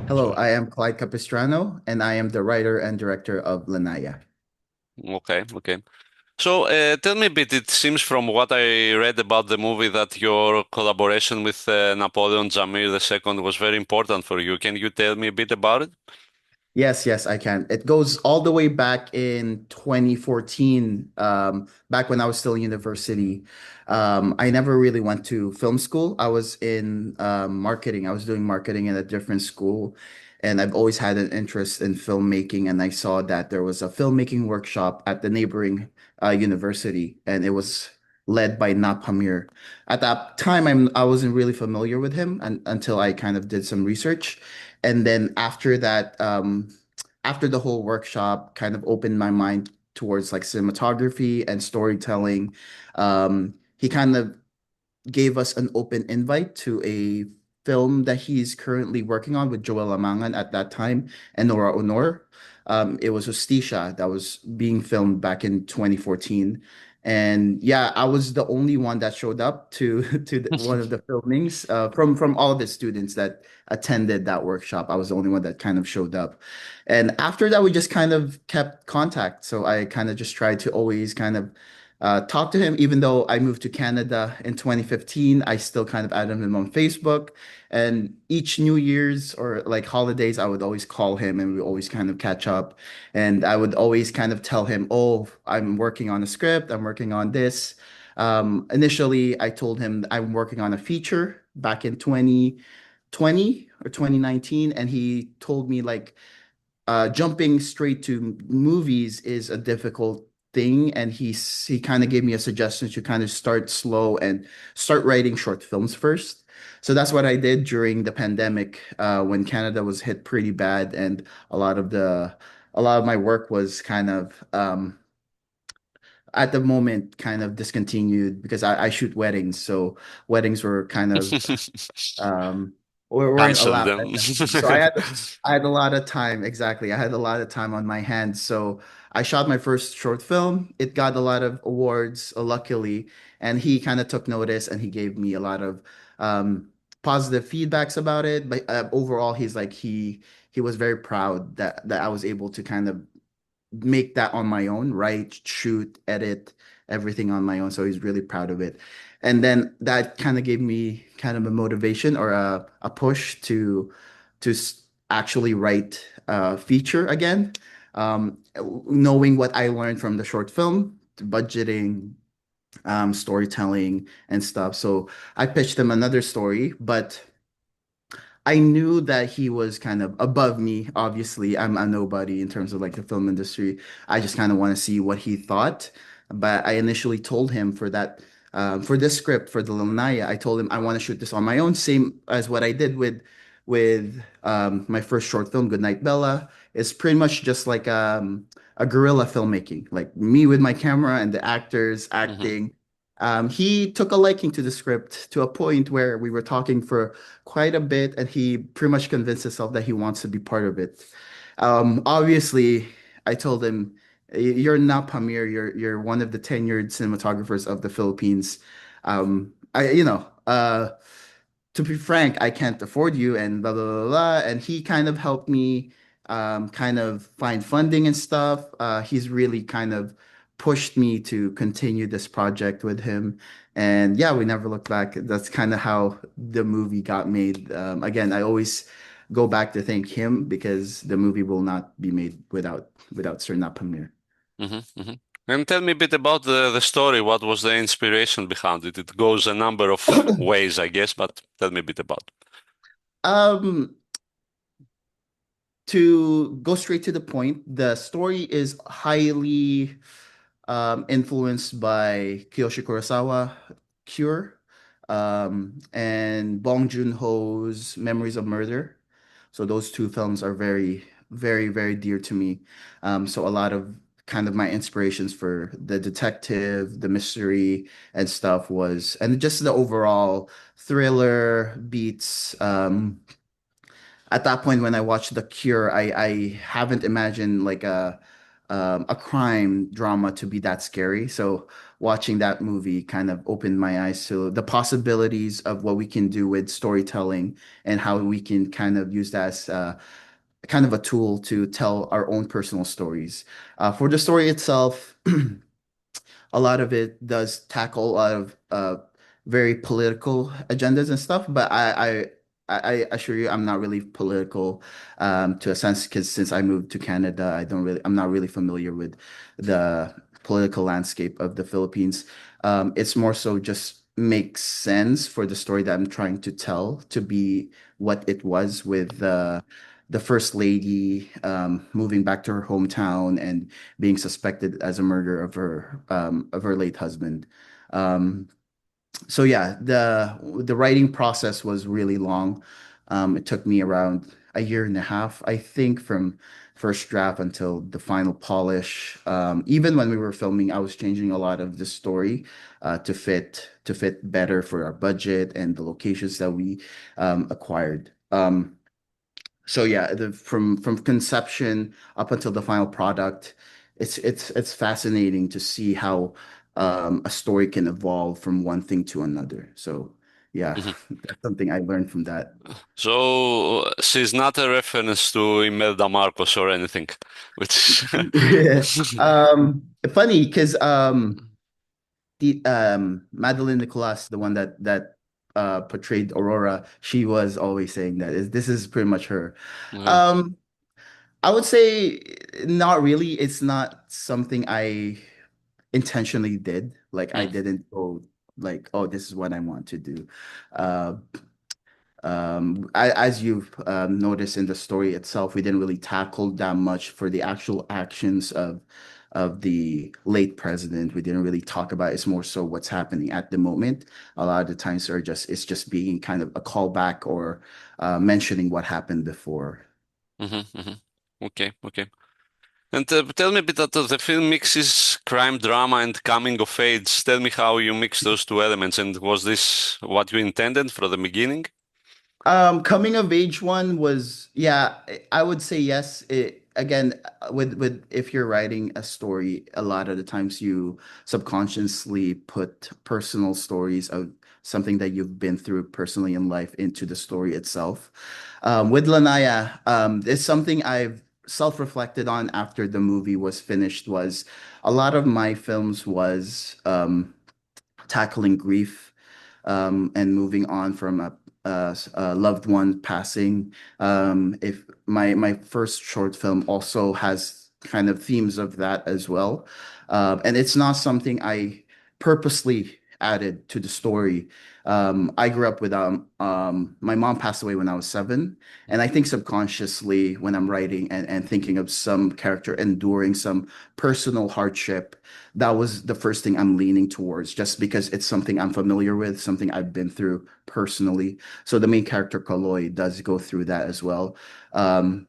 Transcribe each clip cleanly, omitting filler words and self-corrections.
Hello, I am Clyde Capistrano, and I am the writer and director of Lanaya. Okay, okay. So tell me a bit. It seems from what I read about the movie that your collaboration with Napoleon Jamir II was very important for you. Can you tell me a bit about it? Yes, yes, I can. It goes all the way back in 2014, back when I was still in university. I never really went to film school. I was in marketing. I was doing marketing in a different school, and I've always had an interest in filmmaking. And I saw that there was a filmmaking workshop at the neighboring university, and it was led by Napamir. At that time, I wasn't really familiar with him until I kind of did some research. And then after that, after the whole workshop kind of opened my mind towards like cinematography and storytelling, he kind of gave us an open invite to a film that he's currently working on with Joel Amangan at that time and Nora Honor. It was Justicia that was being filmed back in 2014. And yeah, I was the only one that showed up to one of the filmings from all of the students that attended that workshop. I was the only one that kind of showed up. And after that, we just kind of kept contact. So I kind of just tried to always kind of talk to him. Even though I moved to Canada in 2015, I still kind of added him on Facebook. And each New Year's or like holidays, I would always call him and we always kind of catch up. And I would always kind of tell him, oh, I'm working on a script, I'm working on this. Initially, I told him I'm working on a feature back in 2020 or 2019. And he told me, like, jumping straight to movies is a difficult thing, and he kind of gave me a suggestion to kind of start slow and start writing short films first. So that's what I did during the pandemic, when Canada was hit pretty bad, and a lot of the a lot of my work was kind of at the moment kind of discontinued because I shoot weddings, so weddings were kind of um weren't Cancel allowed them. at that time. So I had a lot of time. Exactly, I had a lot of time on my hands, so I shot my first short film. It got a lot of awards, luckily, and he kind of took notice and he gave me a lot of um positive feedbacks about it. But overall, he's like he was very proud that I was able to kind of make that on my own, write, shoot, edit, everything on my own. So he's really proud of it. And then that kind of gave me kind of a motivation or a push to actually write a feature again. Knowing what I learned from the short film, budgeting, storytelling, and stuff. So I pitched him another story, but I knew that he was kind of above me. Obviously, I'm a nobody in terms of like the film industry. I just kind of want to see what he thought. But I initially told him for this script for the Lanaya, I told him I want to shoot this on my own, same as what I did with my first short film, Goodnight Bella. It's pretty much just like a guerrilla filmmaking, like me with my camera and the actors Mhm. acting. He took a liking to the script to a point where we were talking for quite a bit, and he pretty much convinced himself that he wants to be part of it. Obviously, I told him, "You're not Pamir. You're one of the tenured cinematographers of the Philippines. I, to be frank, I can't afford you," and blah blah blah blah. And he kind of helped me, kind of find funding and stuff. He's really kind of pushed me to continue this project with him. And yeah, we never looked back. That's kind of how the movie got made. Again, I always go back to thank him because the movie will not be made without Sir Napamir. Mhm. Mhm. And tell me a bit about the story. What was the inspiration behind it? It goes a number of ways, I guess, but tell me a bit about. Um, to go straight to the point, the story is highly influenced by Kiyoshi Kurosawa, Cure, and Bong Joon-ho's Memories of Murder. So those two films are very, very, very dear to me. So a lot of kind of my inspirations for the detective, the mystery and stuff was, and just the overall thriller beats. At that point when I watched The Cure, I haven't imagined like a a crime drama to be that scary. So watching that movie kind of opened my eyes to the possibilities of what we can do with storytelling and how we can kind of use that as kind of a tool to tell our own personal stories. For the story itself, a lot of it does tackle a lot of very political agendas and stuff, but I assure you I'm not really political to a sense because since I moved to Canada, I'm not really familiar with the political landscape of the Philippines. It's more so just makes sense for the story that I'm trying to tell to be what it was with the first lady moving back to her hometown and being suspected as a murder of her late husband. Um, so yeah, the writing process was really long. It took me around a year and a half, I think, from first draft until the final polish. Even when we were filming, I was changing a lot of the story to fit better for our budget and the locations that we acquired. So yeah, from conception up until the final product, it's fascinating to see how a story can evolve from one thing to another. So yeah, Mhm. that's something I learned from that. So she's not a reference to Imelda Marcos or anything, which Yeah. Funny because the Madeline Nicolas, the one that portrayed Aurora, she was always saying that this is pretty much her. yeah. Um, I would say not really. It's not something I intentionally did. Like I Mm, didn't go like, oh, this is what I want to do. Uh, as you've noticed in the story itself, we didn't really tackle that much for the actual actions of the late president. We didn't really talk about it. It's more so what's happening at the moment. A lot of the times are just it's just being kind of a callback or mentioning what happened before. Okay, okay. And tell me a bit that the film mixes crime drama and coming of age. Tell me how you mix those two elements, and was this what you intended from the beginning? Coming of age one was, yeah, I would say yes. Again, with if you're writing a story, a lot of the times you subconsciously put personal stories of something that you've been through personally in life into the story itself. With Lanaya, it's something I've self-reflected on after the movie was finished, was a lot of my films was tackling grief and moving on from a loved one passing. If my first short film also has kind of themes of that as well, and it's not something I purposely added to the story. I grew up with my mom passed away when I was 7, and I think subconsciously when I'm writing and thinking of some character enduring some personal hardship, that was the first thing I'm leaning towards, just because it's something I'm familiar with, something I've been through personally. So the main character, Kaloy, does go through that as well. Um,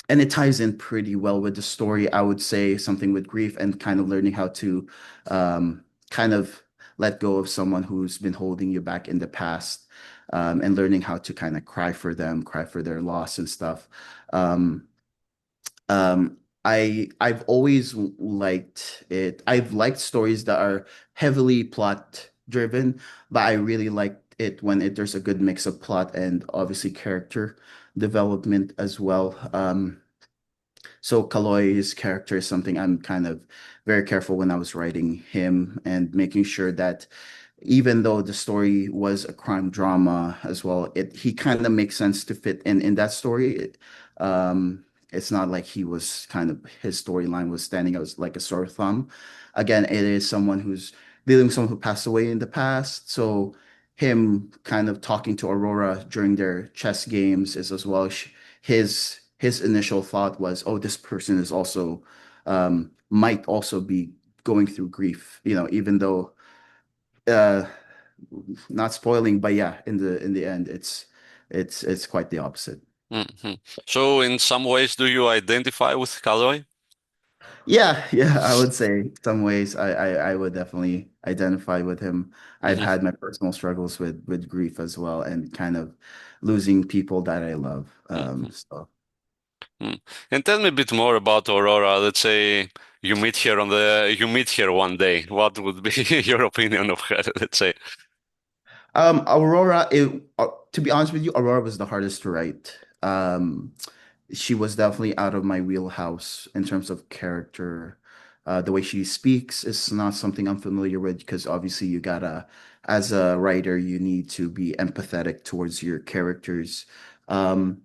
and it ties in pretty well with the story, I would say, something with grief and kind of learning how to kind of let go of someone who's been holding you back in the past, and learning how to kind of cry for them, cry for their loss and stuff. Um, I've always liked it. I've liked stories that are heavily plot driven, but I really like it when there's a good mix of plot and obviously character development as well. So Kaloy's character is something I'm kind of very careful when I was writing him and making sure that even though the story was a crime drama as well, it he kind of makes sense to fit in that story. It's not like he was kind of his storyline was standing out as like a sore thumb. Again, it is someone who's dealing with someone who passed away in the past, so him kind of talking to Aurora during their chess games is as well. His initial thought was, oh, this person is also might also be going through grief, even though uh not spoiling, but yeah, in the end, it's quite the opposite. Mhm. So, in some ways, do you identify with Kaloy? Yeah, yeah, I would say some ways I would definitely identify with him. I've Hmm. had my personal struggles with grief as well, and kind of losing people that I love. Hmm. So Mm. And tell me a bit more about Aurora. Let's say you meet her one day. What would be your opinion of her, let's say? Aurora, to be honest with you, Aurora was the hardest to write. She was definitely out of my wheelhouse in terms of character. The way she speaks is not something I'm familiar with because obviously as a writer, you need to be empathetic towards your characters. Um,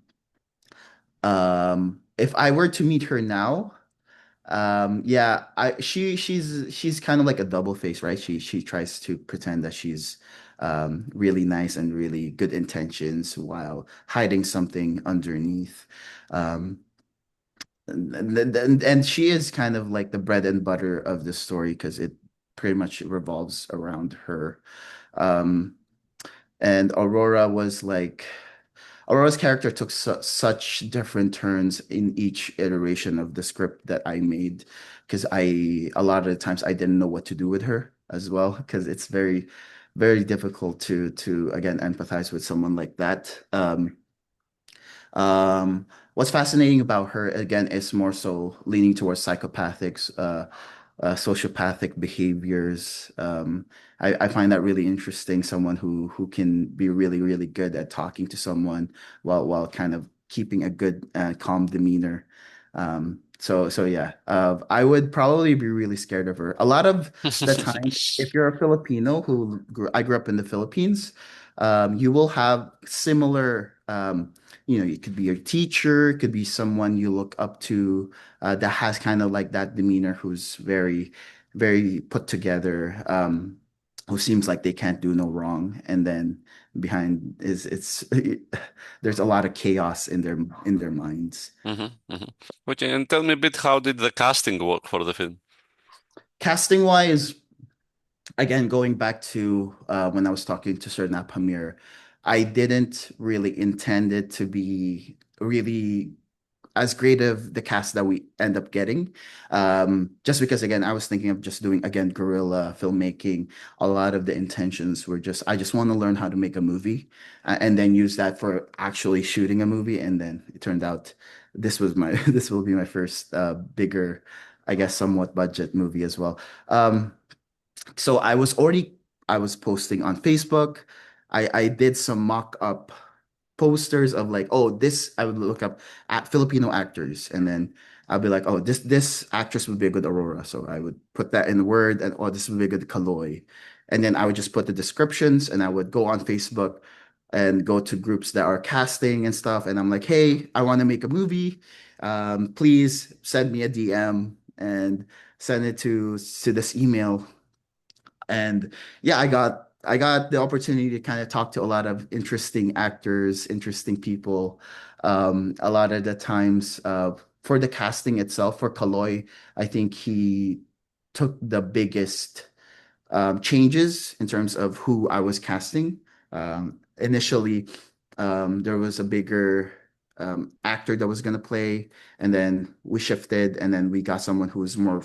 if I were to meet her now, yeah, she's kind of like a double face, right? She tries to pretend that she's really nice and really good intentions while hiding something underneath. Um, and she is kind of like the bread and butter of the story because it pretty much revolves around her. Um, and Aurora's character took such different turns in each iteration of the script that I made because a lot of the times I didn't know what to do with her as well because it's very difficult to again empathize with someone like that. What's fascinating about her again is more so leaning towards sociopathic behaviors. I find that really interesting. Someone who can be really good at talking to someone while kind of keeping a good calm demeanor. So yeah, I would probably be really scared of her. A lot of the time, if you're a Filipino I grew up in the Philippines, you will have similar. It could be your teacher, it could be someone you look up to that has kind of like that demeanor, who's very put together, who seems like they can't do no wrong, and then behind is it's there's a lot of chaos in their minds. hmm hmm Okay, and tell me a bit how did the casting work for the film? Casting wise, again, going back to when I was talking to Sir Napamir, I didn't really intend it to be really as great of the cast that we end up getting. Just because, again, I was thinking of just doing, again, guerrilla filmmaking. A lot of the intentions were I just want to learn how to make a movie and then use that for actually shooting a movie. And then it turned out this will be my first bigger, I guess, somewhat budget movie as well. So I was posting on Facebook. I did some mock-up posters of like, oh, this I would look up at Filipino actors, and then I'll be like, oh, this actress would be a good Aurora. So I would put that in Word, and oh, this would be a good Kaloy. And then I would just put the descriptions, and I would go on Facebook and go to groups that are casting and stuff. And I'm like, hey, I want to make a movie. Please send me a DM and send it to this email. And yeah, I got the opportunity to kind of talk to a lot of interesting actors, interesting people. A lot of the times, for the casting itself for Kaloy, I think he took the biggest changes in terms of who I was casting. Initially, there was a bigger actor that was going to play, and then we shifted, and then we got someone who was more,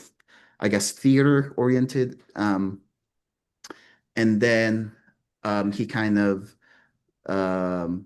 I guess, theater oriented. And then he kind of um,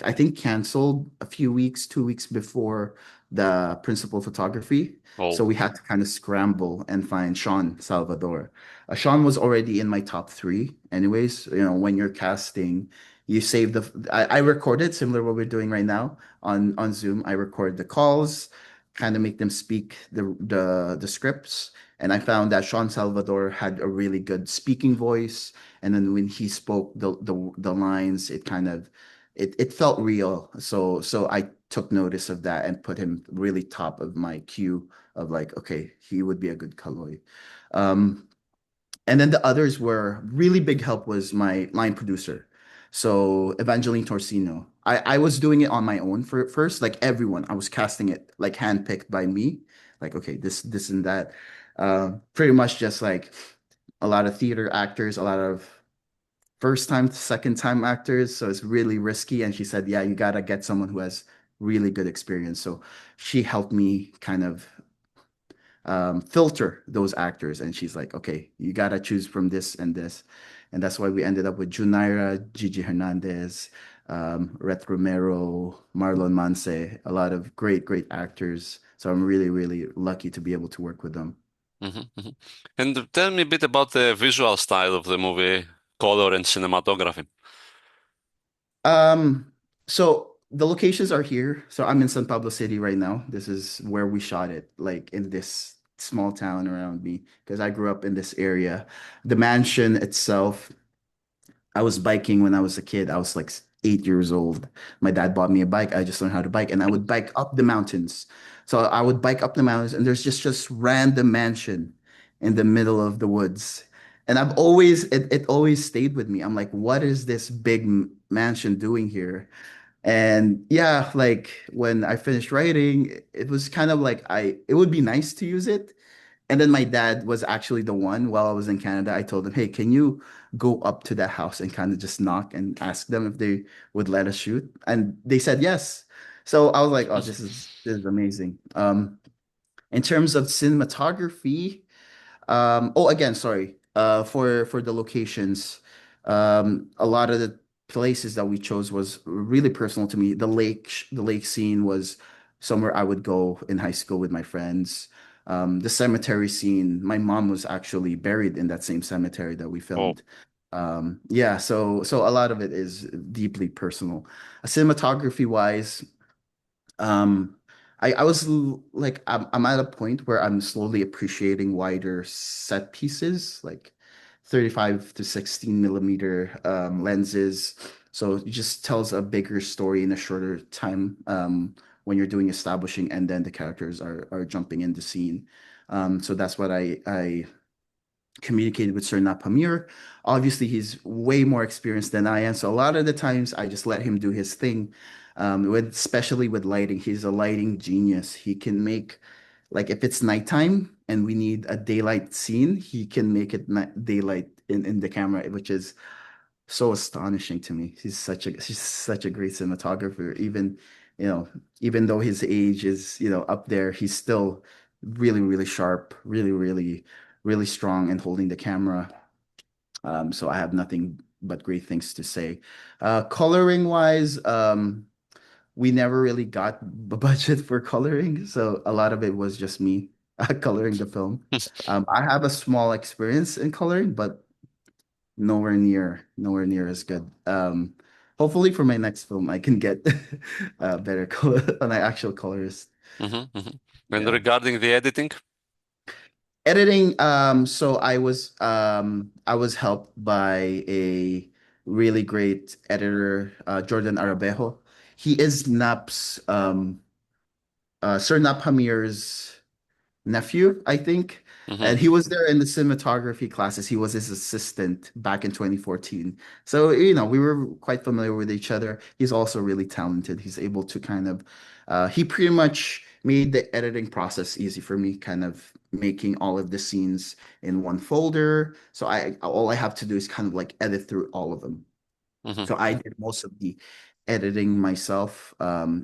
I think canceled a few weeks, 2 weeks before the principal photography. Oh. So we had to kind of scramble and find Sean Salvador. Sean was already in my top three, anyways. When you're casting, you save I recorded similar to what we're doing right now on Zoom. I record the calls, kind of make them speak the scripts. And I found that Sean Salvador had a really good speaking voice. And then when he spoke the lines, it felt real. So I took notice of that and put him really top of my queue of like, okay, he would be a good Kaloy. Um, and then the others were really big help was my line producer. So Evangeline Torsino. I was doing it on my own for first, like everyone. I was casting it like handpicked by me. Like, okay, this and that. Pretty much just like a lot of theater actors, a lot of first time, second time actors. So it's really risky. And she said, yeah, you gotta get someone who has really good experience. So she helped me kind of filter those actors. And she's like, okay, you gotta choose from this and this. and that's why we ended up with Junaira, Gigi Hernandez, Ret Romero, Marlon Manse, a lot of great actors. So I'm really lucky to be able to work with them. Mhm. And tell me a bit about the visual style of the movie, color and cinematography. Um, so the locations are here. So I'm in San Pablo City right now. This is where we shot it, like in this small town around me, because I grew up in this area. The mansion itself, I was biking when I was a kid. I was like 8 years old. My dad bought me a bike. I just learned how to bike, and I would bike up the mountains. So I would bike up the mountains, and there's just random mansion in the middle of the woods. And it always stayed with me. I'm like, what is this big mansion doing here? And yeah, like when I finished writing, it was kind of like it would be nice to use it, and then my dad was actually the one while I was in Canada. I told him, hey, can you go up to that house and kind of just knock and ask them if they would let us shoot? And they said yes. So I was like, oh, this is amazing. In terms of cinematography, oh, again, sorry. For the locations, a lot of the places that we chose was really personal to me. The lake scene was somewhere I would go in high school with my friends. The cemetery scene, my mom was actually buried in that same cemetery that we Oh. filmed. Yeah, so a lot of it is deeply personal. Cinematography wise, um, I was like I'm at a point where I'm slowly appreciating wider set pieces, like 35 to 16 millimeter lenses. So it just tells a bigger story in a shorter time when you're doing establishing and then the characters are jumping in the scene. So that's what I communicated with Sir Napamir. Obviously, he's way more experienced than I am, so a lot of the times I just let him do his thing. Especially with lighting, he's a lighting genius. He can make like if it's nighttime and we need a daylight scene, he can make it daylight in the camera, which is so astonishing to me. He's such a great cinematographer. Even though his age is, up there, he's still really sharp, really strong and holding the camera. So I have nothing but great things to say. Coloring wise, we never really got the budget for coloring, so a lot of it was just me coloring the film. I have a small experience in coloring, but nowhere near as good. Hopefully for my next film, I can get better color, an actual colorist. Mhm. And Yeah. regarding the editing? Editing, so I was helped by a really great editor, Jordan Arabejo. He is Nap's Sir Nap Hamir's nephew, I think. And Mhm. he was there in the cinematography classes. He was his assistant back in 2014. So, we were quite familiar with each other. He's also really talented. He's able to he pretty much made the editing process easy for me, kind of making all of the scenes in one folder. So all I have to do is kind of like edit through all of them. Mhm. So I did most of the editing myself.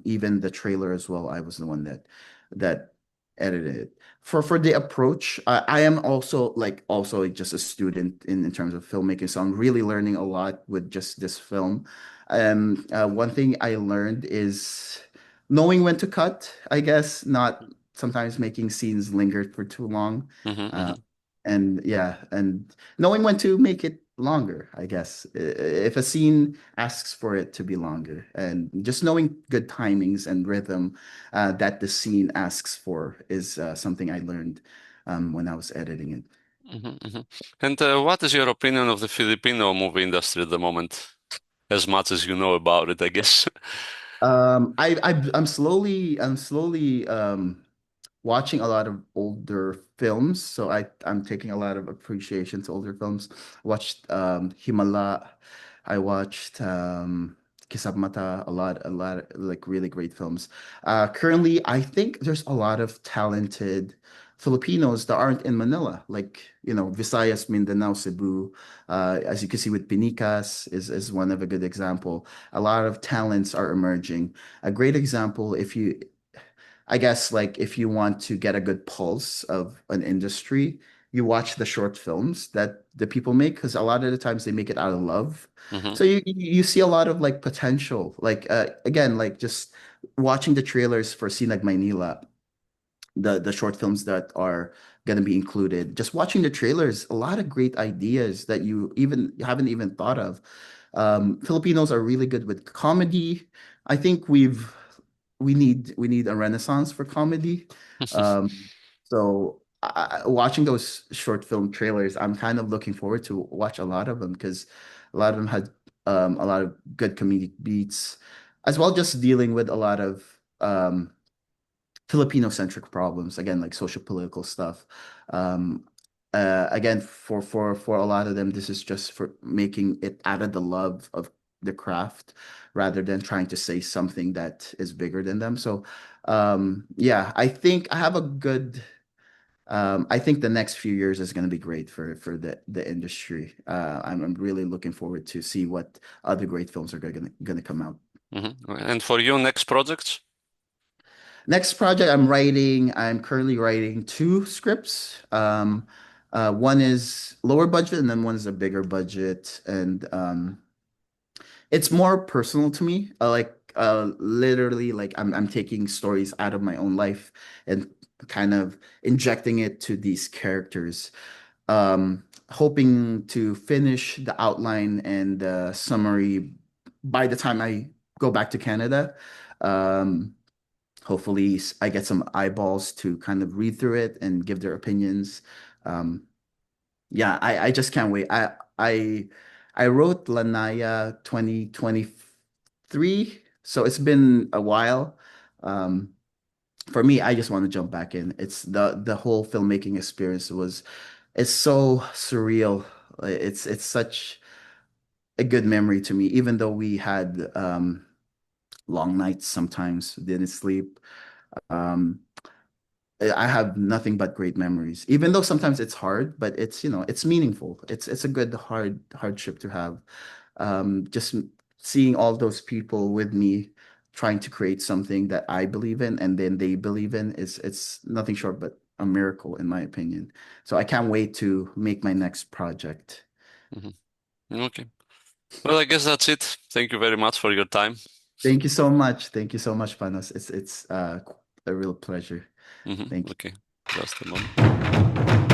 Even the trailer as well. I was the one that edited it. For the approach, I am also just a student in terms of filmmaking, so I'm really learning a lot with just this film. One thing I learned is knowing when to cut, I guess, not sometimes making scenes linger for too long. Mhm. Uh, Mhm. and yeah, and knowing when to make it longer, I guess. If a scene asks for it to be longer, and just knowing good timings and rhythm that the scene asks for is something I learned when I was editing it. Mhm. And what is your opinion of the Filipino movie industry at the moment? As much as you know about it, I guess. I'm slowly watching a lot of older films, so I'm taking a lot of appreciation to older films. Watched Himala, I watched Kisab Mata, a lot like really great films. Currently, I think there's a lot of talented Filipinos that aren't in Manila, like Visayas, Mindanao, Cebu. As you can see with Pinicas is one of a good example. A lot of talents are emerging. A great example, I guess like if you want to get a good pulse of an industry, you watch the short films that the people make, because a lot of the times they make it out of love. Hmm. So you see a lot of like potential. Like again, like just watching the trailers for Sinag Maynila, the short films that are going to be included. Just watching the trailers, a lot of great ideas that you haven't even thought of. Filipinos are really good with comedy. I think we need a renaissance for comedy. Watching those short film trailers, I'm kind of looking forward to watch a lot of them because a lot of them had a lot of good comedic beats, as well just dealing with a lot of Filipino-centric problems, again, like social political stuff. Um, Again, for a lot of them, this is just for making it out of the love of the craft rather than trying to say something that is bigger than them. So, yeah, I think I have a good. I think the next few years is going to be great for the industry. I'm really looking forward to see what other great films are going to come out. Hmm. And for you, next projects? Next project I'm currently writing two scripts. One is lower budget and then one is a bigger budget. And it's more personal to me. Literally like I'm taking stories out of my own life and kind of injecting it to these characters. Hoping to finish the outline and the summary by the time I go back to Canada. Um, Hopefully I get some eyeballs to kind of read through it and give their opinions. Um, yeah, I just can't wait. I wrote Lanaya 2023, so it's been a while. Um, for me, I just want to jump back in. It's the whole filmmaking experience was it's so surreal. It's such a good memory to me, even though we had long nights sometimes, didn't sleep. Um, I have nothing but great memories, even though sometimes it's hard, but it's meaningful. It's a good hardship to have. Just seeing all those people with me trying to create something that I believe in and then they believe in is it's nothing short but a miracle in my opinion. So I can't wait to make my next project. Hmm. Okay. Well, I guess that's it. Thank you very much for your time. Thank you so much. Thank you so much, Panos. It's a real pleasure. Hmm. Thank you. Okay. Just a moment.